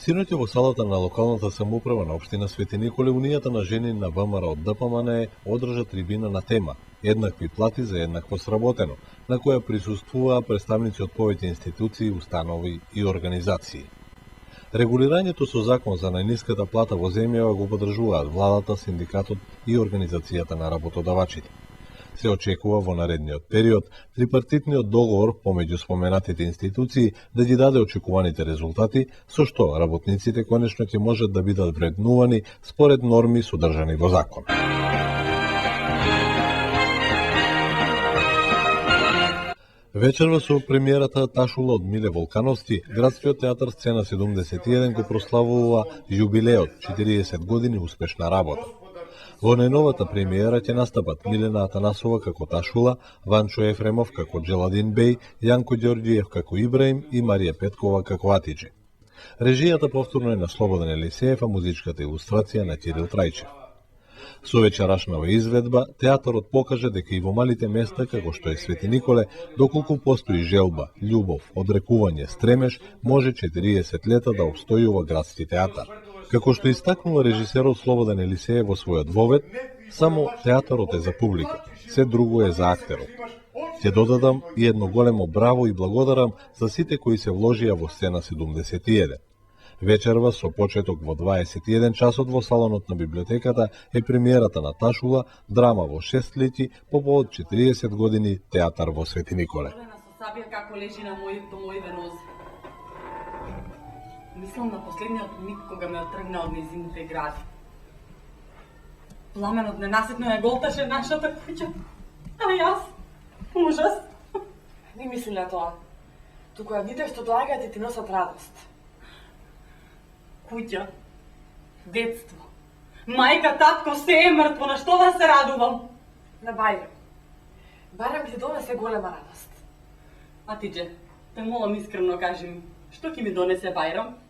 Синоќа во салата на локалната самоуправа на општина Свети Николе, Унијата на жени на ВМРО од ДПМН одржа трибина на тема еднакви плати за еднакво сработено, на која присуствуваа представници од повеќе институции, установи и организации. Регулирањето со закон за најниската плата во земјава го поддржуваат владата, синдикатот и организацијата на работодавачите. Се очекува во наредниот период трипартитниот договор помеѓу споменатите институции да ги даде очекуваните резултати, со што работниците конечно ќе можат да бидат вреднувани според норми содржани во закон. Вечерва со премиерата Ташула од Миле Волкановски, Градскиот театар Сцена 71 го прославува јубилеот 40 години успешна работа. Во најновата премиера ќе настапат Милена Атанасова како Ташула, Ванчо Ефремов како Джеладин Беј, Јанко Ѓорѓиев како Ибраим и Марија Петкова како Атиџе. Режијата повторно е на Слободан Елисеев, а музичката илустрација на Кирил Трајчев. Со вечерашнава изведба, театарот покажа дека и во малите места, како што е Свети Николе, доколку постои желба, љубов, одрекување, стремеж, може 40 лета да обстојува градски театар. Како што истакнува режисерот Слободан Елисеев во својот вовед, само театарот е за публика, се друго е за актерот. Ќе додадам и едно големо браво и благодарам за сите кои се вложија во Сцена 71. Вечерва со почеток во 21 часот во салонот на библиотеката е премиерата на Ташула, драма во 6 лети по повод 40 години театар во Свети Николе. Како лежи на моите нозе. Мислам на последниот миг кога ме отргна од нејзините гради. Пламенот ненаситно ја голташе нашата куќа. А јас? Ужас. Не мисли на тоа. Туку ја видев што доаѓаат и ти носат радост. Куќа. Детство. Мајка, татко, се е мртво. На што да се радувам? На Бајрам. Бајрам ќе донесе голема радост. Атиџе, те молам искрено кажи ми, што ќе ми донесе Бајрам?